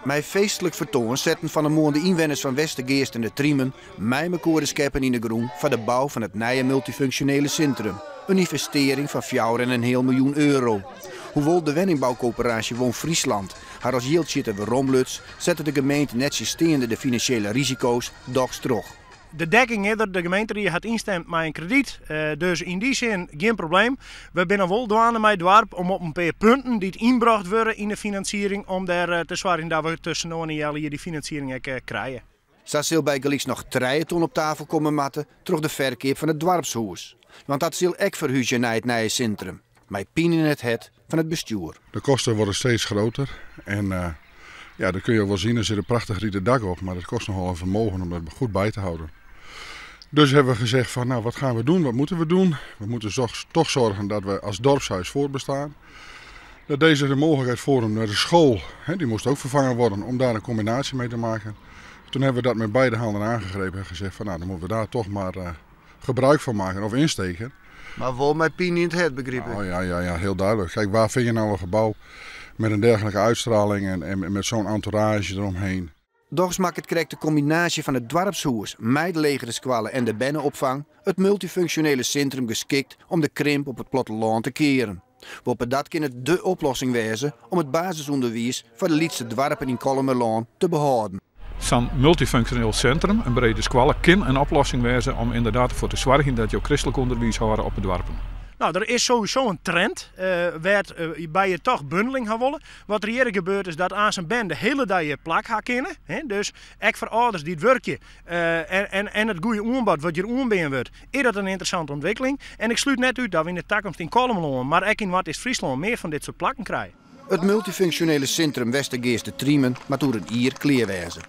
Mijn feestelijk vertoon zetten van de moorde inwoners van Westergeest en de Triemen mij de scheppen in de groen voor de bouw van het nieuwe multifunctionele centrum. Een investering van €4,5 miljoen. Hoewel de woningbouwcoöperatie Woon Friesland haar als yield zitten we Romluts, zette de gemeente net systeemde de financiële risico's dochs terug. De dekking is dat de gemeente had instemd met een krediet, dus in die zin geen probleem. We zijn wel douane met het dorp om op een paar punten die het inbracht worden in de financiering, om daar te zorgen dat we tussen nu en jaren die financiering krijgen. Zo zal bij Gelieks nog 3 ton op tafel komen matten, terug de verkeer van het dorpshuis. Want dat zal ook verhuizen naar het nieuwe centrum. Met pijn in het van het bestuur. De kosten worden steeds groter en ja, dat kun je wel zien, er zit een prachtig rieten dak op, maar het kost nogal een vermogen om dat goed bij te houden. Dus hebben we gezegd van nou, wat gaan we doen, wat moeten we doen? We moeten toch zorgen dat we als dorpshuis voortbestaan. Dat deze de mogelijkheid voor de school, die moest ook vervangen worden om daar een combinatie mee te maken. Toen hebben we dat met beide handen aangegrepen en gezegd van nou, dan moeten we daar toch maar gebruik van maken of insteken. Maar wel met pijn in het begrepen. Oh, ja, heel duidelijk. Kijk, waar vind je nou een gebouw met een dergelijke uitstraling en met zo'n entourage eromheen? Doch maakt het correcte combinatie van het dorpshuis, met de legerskwallen en de bennenopvang het multifunctionele centrum geschikt om de krimp op het platteland te keren. Waarop dat kan het de oplossing wezen om het basisonderwijs voor de Lietse dorpen in Kolmerlaan te behouden. Zo'n multifunctioneel centrum, een brede squalle, kan een oplossing wezen om inderdaad ervoor te zorgen dat je ook christelijk onderwijs houden op het dorpen. Nou, er is sowieso een trend waar je toch bundeling gaan willen. Wat er hier gebeurt is dat aan zijn band de hele dag je plak gaan kennen. Dus ook voor ouders die het werkje en het goede aanbod wat je aanbeen wordt, is dat een interessante ontwikkeling. En ik sluit net uit dat we in de toekomst in Kolmerlaan, maar ook in West-Friesland meer van dit soort plakken krijgen. Het multifunctionele centrum Westergeest de Triemen moet door een ier kleerwijzen.